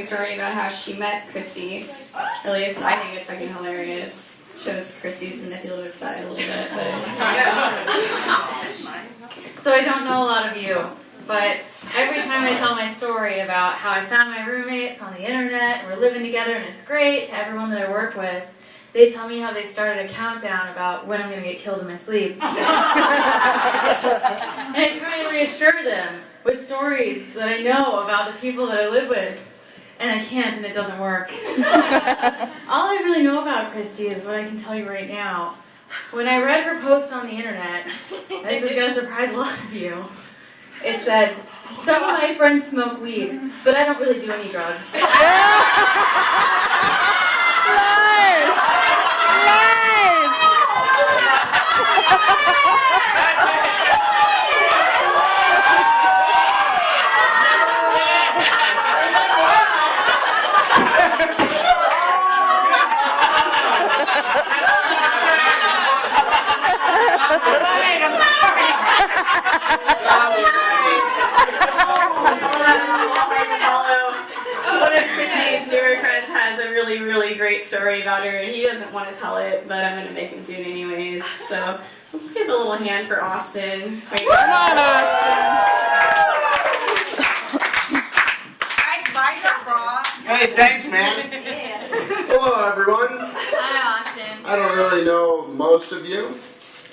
story about how she met Christy. At least I think it's fucking hilarious. Shows Christy's manipulative side a little bit, but So I don't know a lot of you, but every time I tell my story about how I found my roommates on the internet and we're living together and it's great to everyone that I work with, they tell me how they started a countdown about when I'm going to get killed in my sleep. And I try and reassure them with stories that I know about the people that I live with. And I can't, and it doesn't work. All I really know about Christy is what I can tell you right now. When I read her post on the internet, and this is going to surprise a lot of you, it said, "Some of my friends smoke weed, but I don't really do any drugs." One of Christy's newer friends has a really, really great story about her, and he doesn't want to tell it, but I'm going to make him do it anyways. So let's give a little hand for Austin. Wait, Come on, Austin. Hey, thanks, man. Hello, everyone. Hi, Austin. I don't really know most of you.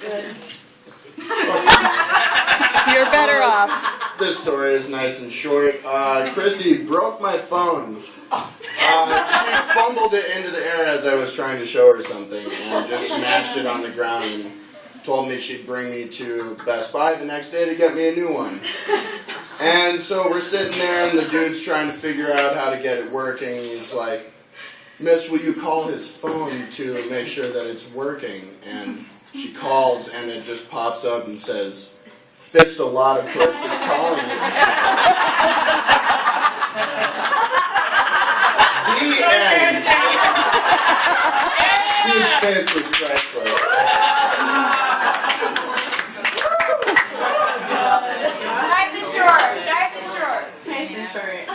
Good. You're better off. This story is nice and short. Christy broke my phone. She fumbled it into the air as I was trying to show her something and just smashed it on the ground and told me she'd bring me to Best Buy the next day to get me a new one. And so we're sitting there and the dude's trying to figure out how to get it working. He's like, "Miss, will you call his phone to make sure that it's working?" And she calls and it just pops up and says, "Fist a lot, of course, is calling you." The end. Dude's face was priceless. Nice and short.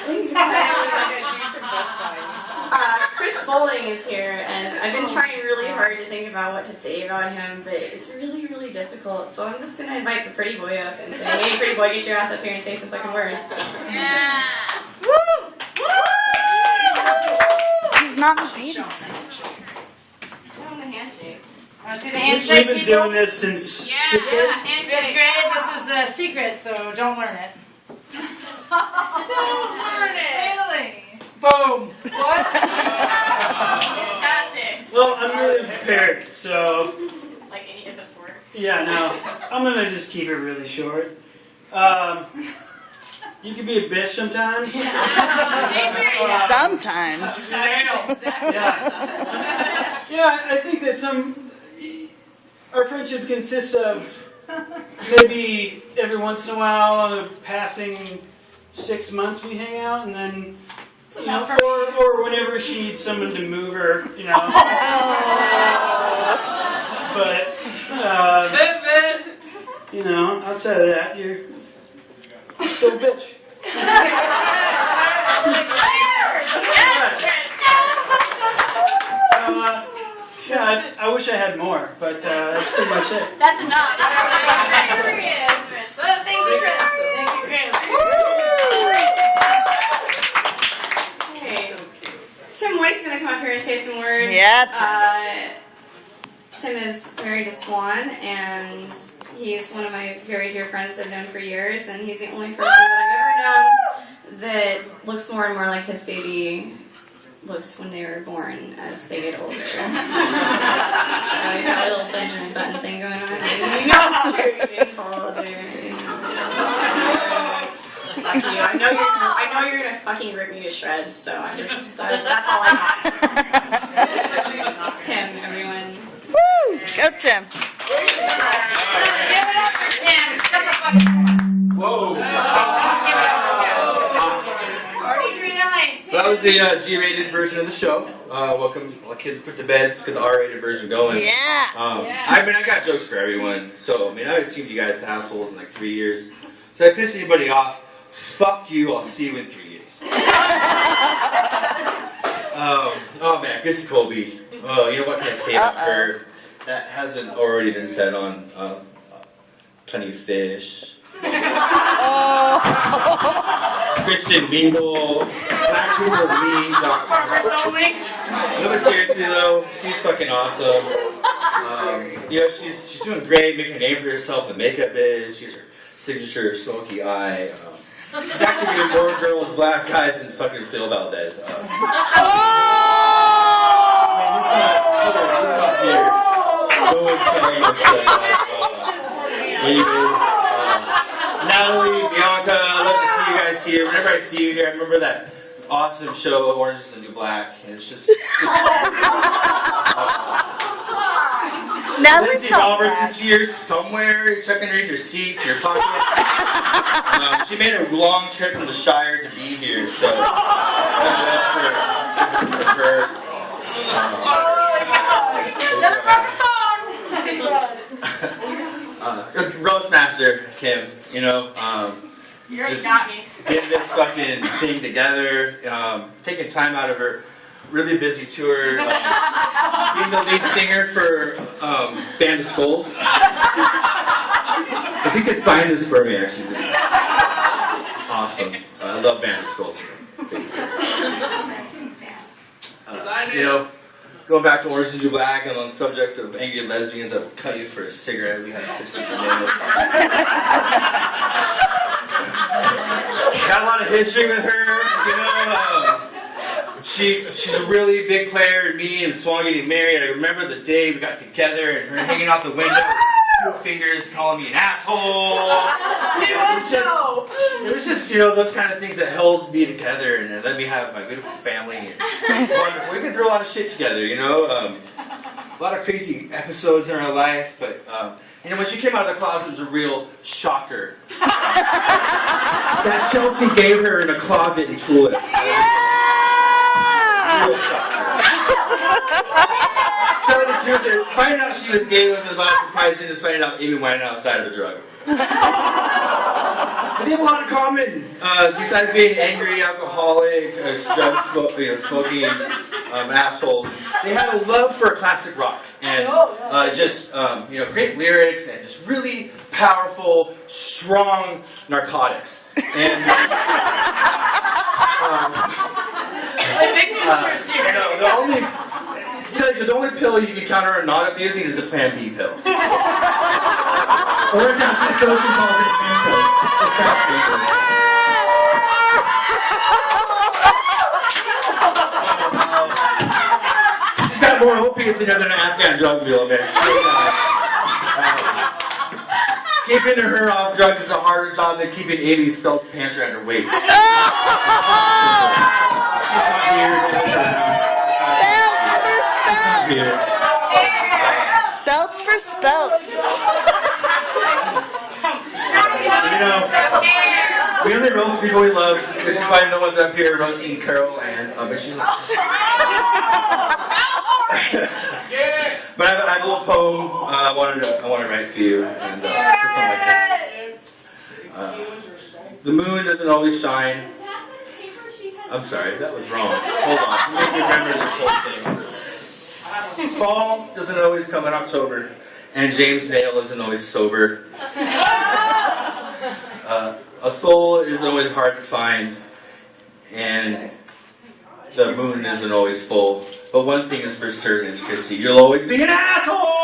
Chris Bowling is here, and I've been trying really hard to think about what to say about him, but it's really, really difficult. So I'm just gonna invite the pretty boy up and say, "Hey, pretty boy, get your ass up here and say some fucking words." Yeah. Woo! He's not in the baby. Show him the handshake. Want to see the handshake, We've been people? doing this since Yeah, fifth grade. Fifth handshake. grade, this is a secret, so don't learn it. Don't learn it. Boom. What? Fantastic. Well, I'm really prepared, so Like any of us were. yeah, no, I'm gonna just keep it really short. You can be a bitch sometimes. Sometimes. Yeah, I think that our friendship consists of maybe every once in a while, passing 6 months we hang out, and then, you know, or whenever she needs someone to move her, you know. But, you know, outside of that, you're still a bitch. Yeah, I wish I had more, but that's pretty much it. That's enough. Thank you, Chris. Hey, Tim White's gonna come up here and say some words. Yeah, Tim is married to Swan, and he's one of my very dear friends I've known for years, and he's the only person that I've ever known that looks more and more like his baby looked when they were born as they get older. So he's got a little Benjamin Button thing going on. You know, you're getting cold, Fuck you. I know you're gonna fucking rip me to shreds, so that's all I got. Tim, everyone. Woo! Go, Tim. Give it up for Tim. Shut the fuck up. Whoa. Give it up for Tim. 43 So that was the G-rated version of the show. Welcome, all kids put to bed. Let's get the R-rated version going. Yeah. I mean, I got jokes for everyone. So, I mean, I haven't seen you guys to assholes in like 3 years. So if I piss anybody off, fuck you. I'll see you in 3 years. Christy Colby. Oh, you know what can I say about her? That hasn't already been said on Plenty of Fish. Christian Mingle, Black People Me. Farmers only. No, but seriously though, she's fucking awesome. You know, she's doing great, making a name for herself in the makeup biz. She's her signature smoky eye. She's actually getting more girls, black guys than fucking Phil Valdez. He's not here. No one can anyways, Natalie, Bianca, I love to see you guys here. Whenever I see you here, I remember that awesome show, Orange is the New Black, and it's just. Lindsay Roberts is here somewhere, checking underneath your seats, your pockets. She made a long trip from the Shire to be here, so. For her. Roastmaster, Kim, you know, You already just got me. getting this fucking thing together, taking time out of her really busy tour, being the lead singer for Band of Skulls. If you could sign this for me, actually. Awesome. I love Band of Skulls. You know, going back to Orange is the New Black and on the subject of angry lesbians that would cut you for a cigarette, we had Christy Tornado. Got a lot of history with her, you know. She's a really big player in me and Swan getting married. I remember the day we got together and her hanging out the window with 2 fingers calling me an asshole. It was just, you know, those kind of things that held me together and let me have my beautiful family. And it was wonderful. We've been through a lot of shit together, you know. A lot of crazy episodes in our life, but you know, when she came out of the closet, it was a real shocker. That Chelsea gave her in a closet in Tulip. Real shocker. Tell the truth, finding out she was gay was about as surprising as finding out Amy Winehouse died of a drug. But they have a lot in common. Besides being angry, alcoholic, drug smoking assholes, they had a love for classic rock and just you know, great lyrics and just really powerful, strong narcotics. And My big sister's here. you know, the only pill you can count her on not abusing is the Plan B pill. Or as Ashley Soshin calls it, Mentos. She's got more opiates in her than an Afghan drug mule, man. Keeping her off drugs is a harder job than keeping Amy's felt pants around her waist. She's not here. Belts for spelts. You know, we only roast people we love. This is why no one's up here roasting Carol and but she's not. But I have a little poem I wanted to write for you. And, something like this. The moon doesn't always shine. I'm sorry, that was wrong. Hold on, let me remember this whole thing. Fall doesn't always come in October, and James Nail isn't always sober. A soul isn't always hard to find, and the moon isn't always full. But one thing is for certain, is Christy, you'll always be an asshole!